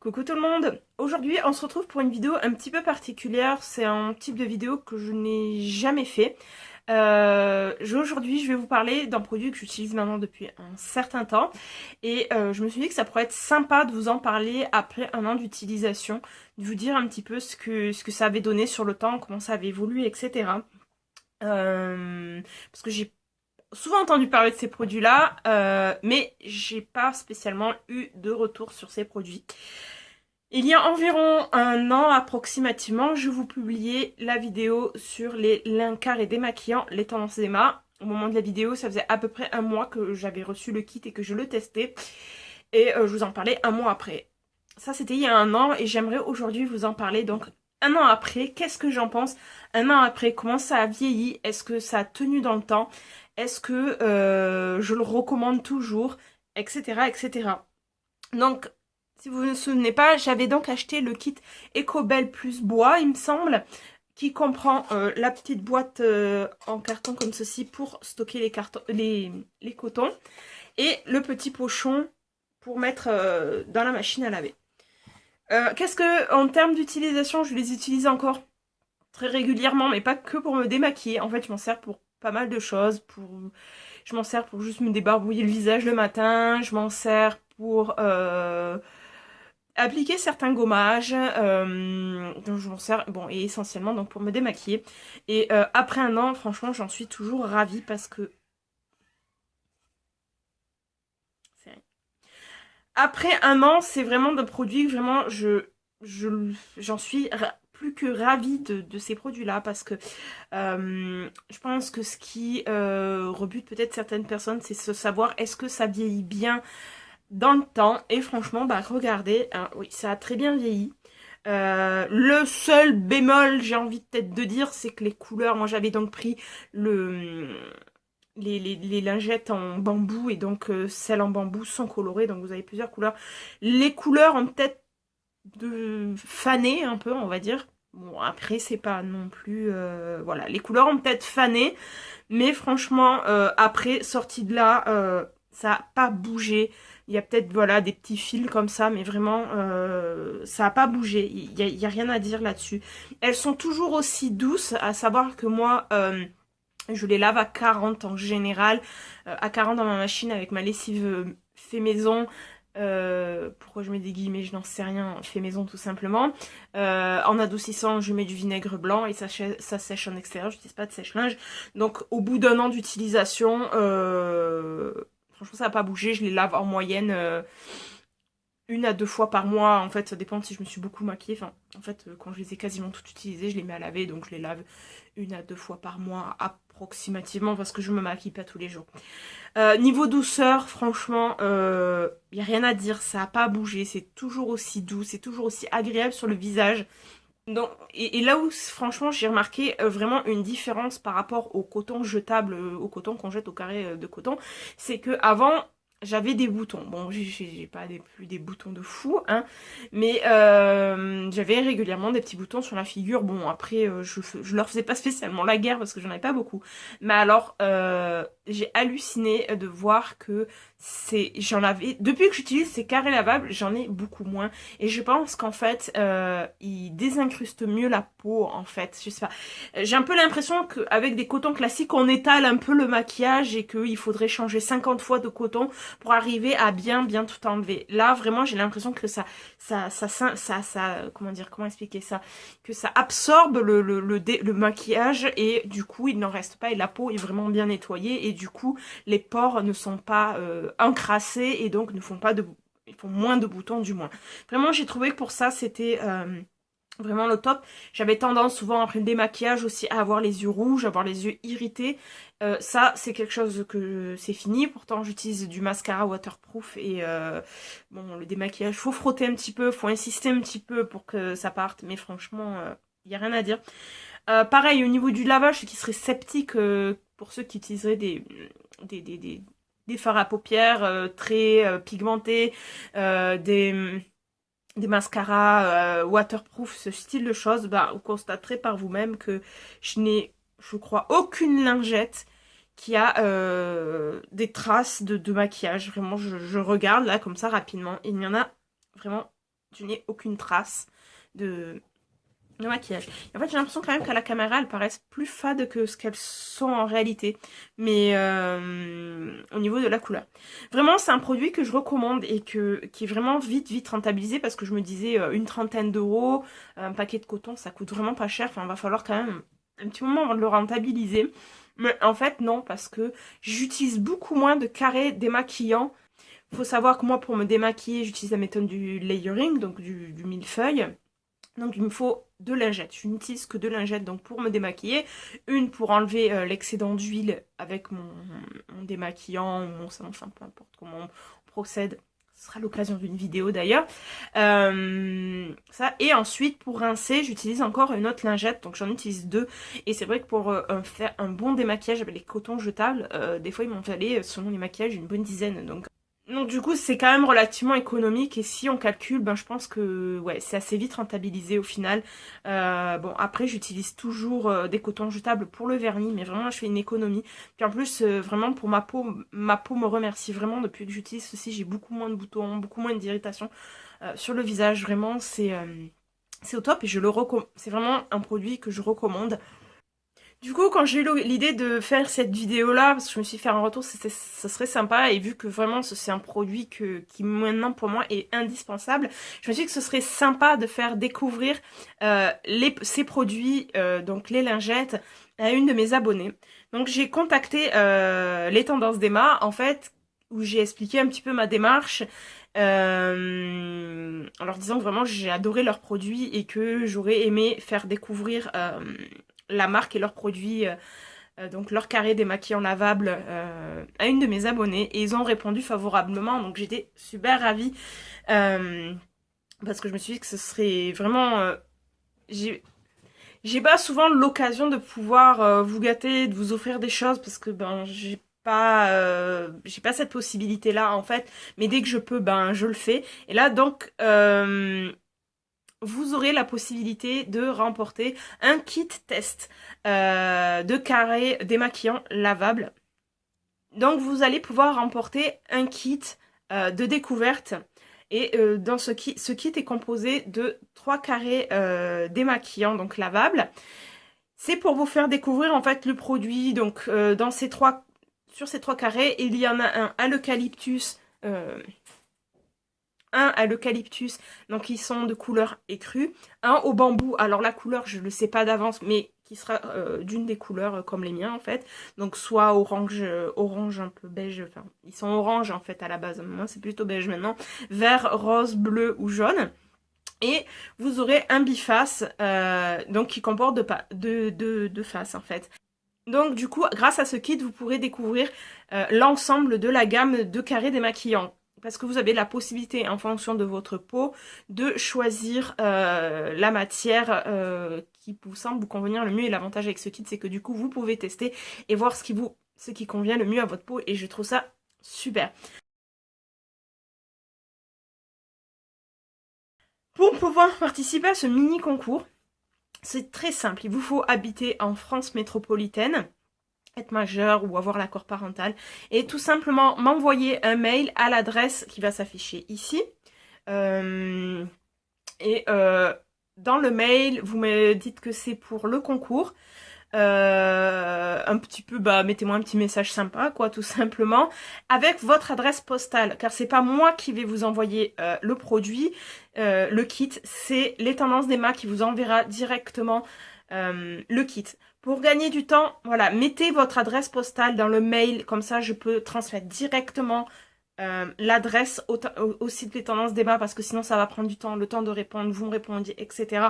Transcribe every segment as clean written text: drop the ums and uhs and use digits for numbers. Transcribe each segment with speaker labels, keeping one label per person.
Speaker 1: Coucou tout le monde! Aujourd'hui on se retrouve pour une vidéo un petit peu particulière, c'est un type de vidéo que je n'ai jamais fait. Aujourd'hui je vais vous parler d'un produit que j'utilise maintenant depuis un certain temps et je me suis dit que ça pourrait être sympa de vous en parler après un an d'utilisation, de vous dire un petit peu ce que ça avait donné sur le temps, comment ça avait évolué, etc. Parce que j'ai souvent entendu parler de ces produits-là, mais j'ai pas spécialement eu de retour sur ces produits. Il y a environ un an approximativement, je vous publiais la vidéo sur les carrés démaquillants, les tendances d'Emma. Au moment de la vidéo, ça faisait à peu près un mois que j'avais reçu le kit et que je le testais. Et je vous en parlais un mois après. Ça, c'était il y a un an et j'aimerais aujourd'hui vous en parler. Donc, un an après, qu'est-ce que j'en pense? Un an après, comment ça a vieilli? Est-ce que ça a tenu dans le temps? Est-ce que je le recommande toujours? Etc. etc. Donc, si vous ne vous souvenez pas, j'avais donc acheté le kit Ecobell plus bois, il me semble, qui comprend la petite boîte en carton comme ceci pour stocker les cotons et le petit pochon pour mettre dans la machine à laver. Qu'est-ce que, en termes d'utilisation, je les utilise encore très régulièrement, mais pas que pour me démaquiller. En fait, je m'en sers pour pas mal de choses. Je m'en sers pour juste me débarbouiller le visage le matin. Je m'en sers pour appliquer certains gommages. Donc je m'en sers, bon, et essentiellement donc pour me démaquiller. Et après un an, franchement, j'en suis toujours ravie parce que après un an, c'est vraiment des produits que vraiment j'en suis plus que ravie de ces produits-là parce que je pense que ce qui rebute peut-être certaines personnes, c'est se savoir est-ce que ça vieillit bien dans le temps. Et franchement, bah regardez, hein, oui, ça a très bien vieilli. Le seul bémol, j'ai envie peut-être de dire, c'est que les couleurs, moi j'avais donc pris les lingettes en bambou et donc celles en bambou sont colorées, donc vous avez plusieurs couleurs. Les couleurs ont peut-être fané un peu, on va dire. Bon, après, c'est pas non plus... voilà, les couleurs ont peut-être fané, mais franchement, après, sortie de là, ça n'a pas bougé. Il y a peut-être, voilà, des petits fils comme ça, mais vraiment, ça n'a pas bougé. Il y a rien à dire là-dessus. Elles sont toujours aussi douces, à savoir que moi... je les lave à 40 en général, à 40 dans ma machine avec ma lessive fait maison. Pourquoi je mets des guillemets, je n'en sais rien, fait maison tout simplement. En adoucissant, je mets du vinaigre blanc et ça sèche en extérieur, je n'utilise pas de sèche-linge. Donc au bout d'un an d'utilisation, franchement ça n'a pas bougé, je les lave en moyenne une à deux fois par mois. En fait ça dépend si je me suis beaucoup maquillée. Enfin, en fait quand je les ai quasiment toutes utilisées, je les mets à laver, donc je les lave une à deux fois par mois approximativement parce que je me maquille pas tous les jours. Niveau douceur, franchement, y a rien à dire, ça n'a pas bougé, c'est toujours aussi doux, c'est toujours aussi agréable sur le visage. Donc, et là où franchement j'ai remarqué vraiment une différence par rapport au coton jetable, au coton qu'on jette au carré de coton, c'est que avant j'avais des boutons. Bon, j'ai pas plus des boutons de fou, hein, mais j'avais régulièrement des petits boutons sur la figure. Bon, après, je leur faisais pas spécialement la guerre parce que j'en avais pas beaucoup. Mais alors, j'ai halluciné de voir que j'en avais, depuis que j'utilise ces carrés lavables, j'en ai beaucoup moins. Et je pense qu'en fait, ils désincrustent mieux la peau, en fait. Je sais pas. J'ai un peu l'impression qu'avec des cotons classiques, on étale un peu le maquillage et qu'il faudrait changer 50 fois de coton pour arriver à bien tout enlever. Là, vraiment, j'ai l'impression que comment dire, comment expliquer ça? Que ça absorbe le maquillage et du coup, il n'en reste pas et la peau est vraiment bien nettoyée et du coup, les pores ne sont pas encrassés et donc ne font pas ils font moins de boutons du moins. Vraiment, j'ai trouvé que pour ça, c'était vraiment le top. J'avais tendance souvent après le démaquillage aussi à avoir les yeux rouges, à avoir les yeux irrités. Ça, c'est quelque chose que c'est fini. Pourtant, j'utilise du mascara waterproof et bon, le démaquillage, faut frotter un petit peu, faut insister un petit peu pour que ça parte. Mais franchement, il n'y a rien à dire. Pareil, au niveau du lavage, ce qui serait sceptique pour ceux qui utiliseraient des fards à paupières très pigmentés, des mascaras waterproof, ce style de choses, bah, vous constaterez par vous-même que je n'ai, je crois, aucune lingette qui a des traces de maquillage. Vraiment, je regarde là comme ça rapidement. Il n'y en a vraiment je n'ai aucune trace de maquillage. Et en fait, j'ai l'impression quand même qu'à la caméra, elles paraissent plus fades que ce qu'elles sont en réalité. Mais au niveau de la couleur. Vraiment, c'est un produit que je recommande et qui est vraiment vite rentabilisé parce que je me disais une trentaine d'euros, un paquet de coton, ça coûte vraiment pas cher. Enfin, il va falloir quand même un petit moment avant de le rentabiliser. Mais en fait, non, parce que j'utilise beaucoup moins de carrés démaquillants. Il faut savoir que moi, pour me démaquiller, j'utilise la méthode du layering, donc du millefeuille. Donc il me faut 2 lingettes, je n'utilise que 2 lingettes donc pour me démaquiller, une pour enlever l'excédent d'huile avec mon démaquillant ou mon savon, enfin peu importe comment on procède, ce sera l'occasion d'une vidéo d'ailleurs. Ça, et ensuite pour rincer j'utilise encore une autre lingette, donc j'en utilise 2, et c'est vrai que pour faire un bon démaquillage avec les cotons jetables, des fois il m'en fallait selon les maquillages une bonne dizaine, donc du coup c'est quand même relativement économique et si on calcule, ben je pense que ouais c'est assez vite rentabilisé au final. Bon après j'utilise toujours des cotons jetables pour le vernis mais vraiment je fais une économie. Puis en plus vraiment pour ma peau me remercie vraiment depuis que j'utilise ceci, j'ai beaucoup moins de boutons, beaucoup moins d'irritation sur le visage, vraiment c'est au top et c'est vraiment un produit que je recommande. Du coup, quand j'ai eu l'idée de faire cette vidéo-là, parce que je me suis fait un retour, ça serait sympa, et vu que vraiment c'est un produit qui maintenant pour moi est indispensable, je me suis dit que ce serait sympa de faire découvrir ces produits, donc les lingettes, à une de mes abonnées. Donc j'ai contacté les Tendances d'Emma, en fait, où j'ai expliqué un petit peu ma démarche, en leur disant que vraiment j'ai adoré leurs produits et que j'aurais aimé faire découvrir la marque et leurs produits, donc leur carré démaquillant lavable à une de mes abonnées et ils ont répondu favorablement donc j'étais super ravie parce que je me suis dit que ce serait vraiment j'ai pas souvent l'occasion de pouvoir vous gâter, de vous offrir des choses parce que ben j'ai pas cette possibilité là en fait, mais dès que je peux ben je le fais et là donc vous aurez la possibilité de remporter un kit test de carré démaquillant lavable. Donc vous allez pouvoir remporter un kit de découverte. Et dans ce kit est composé de 3 carrés démaquillants, donc lavables. C'est pour vous faire découvrir en fait le produit. Donc sur ces 3 carrés, il y en a un à l'eucalyptus. Un à l'eucalyptus, donc ils sont de couleur écrue. Un au bambou, alors la couleur je ne le sais pas d'avance, mais qui sera d'une des couleurs comme les miens en fait. Donc soit orange un peu beige, enfin ils sont orange en fait à la base, moi c'est plutôt beige maintenant. Vert, rose, bleu ou jaune. Et vous aurez un biface, donc qui comporte deux faces en fait. Donc du coup, grâce à ce kit, vous pourrez découvrir l'ensemble de la gamme de carrés démaquillants. Parce que vous avez la possibilité, en fonction de votre peau, de choisir la matière qui vous semble vous convenir le mieux. Et l'avantage avec ce kit, c'est que du coup, vous pouvez tester et voir ce qui convient le mieux à votre peau. Et je trouve ça super. Pour pouvoir participer à ce mini concours, c'est très simple. Il vous faut habiter en France métropolitaine, être majeur ou avoir l'accord parental et tout simplement m'envoyer un mail à l'adresse qui va s'afficher ici dans le mail vous me dites que c'est pour le concours, un petit peu mettez-moi un petit message sympa quoi tout simplement avec votre adresse postale car c'est pas moi qui vais vous envoyer le produit, le kit, c'est les Tendances d'Emma qui vous enverra directement le kit. Pour gagner du temps, voilà, mettez votre adresse postale dans le mail, comme ça je peux transmettre directement l'adresse au site des Tendances d'Emma parce que sinon ça va prendre du temps, le temps de répondre, vous me répondiez, etc.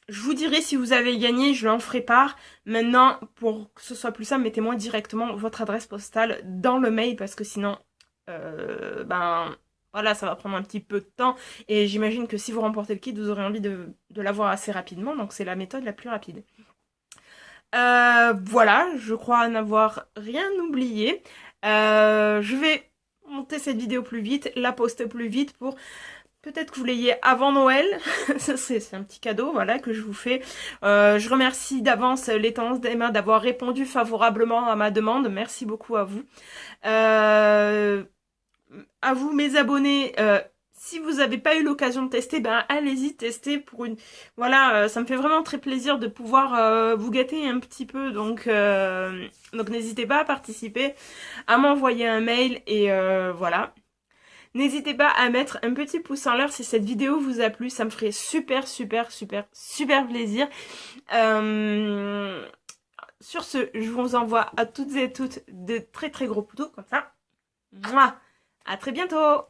Speaker 1: Je vous dirai si vous avez gagné, je l'en ferai part. Maintenant, pour que ce soit plus simple, mettez-moi directement votre adresse postale dans le mail parce que sinon, voilà, ça va prendre un petit peu de temps. Et j'imagine que si vous remportez le kit, vous aurez envie de l'avoir assez rapidement. Donc c'est la méthode la plus rapide. Voilà, je crois n'avoir rien oublié. Je vais monter cette vidéo plus vite, la poster plus vite pour peut-être que vous l'ayez avant Noël. C'est un petit cadeau voilà, que je vous fais. Je remercie d'avance les Tendances d'Emma d'avoir répondu favorablement à ma demande. Merci beaucoup à vous. À vous mes abonnés, si vous n'avez pas eu l'occasion de tester, ben allez-y tester pour une... Voilà, ça me fait vraiment très plaisir de pouvoir vous gâter un petit peu. Donc n'hésitez pas à participer, à m'envoyer un mail et voilà. N'hésitez pas à mettre un petit pouce en l'air si cette vidéo vous a plu. Ça me ferait super, super, super, super plaisir. Sur ce, je vous envoie à toutes et toutes de très très gros poutous comme ça. Mouah. À très bientôt!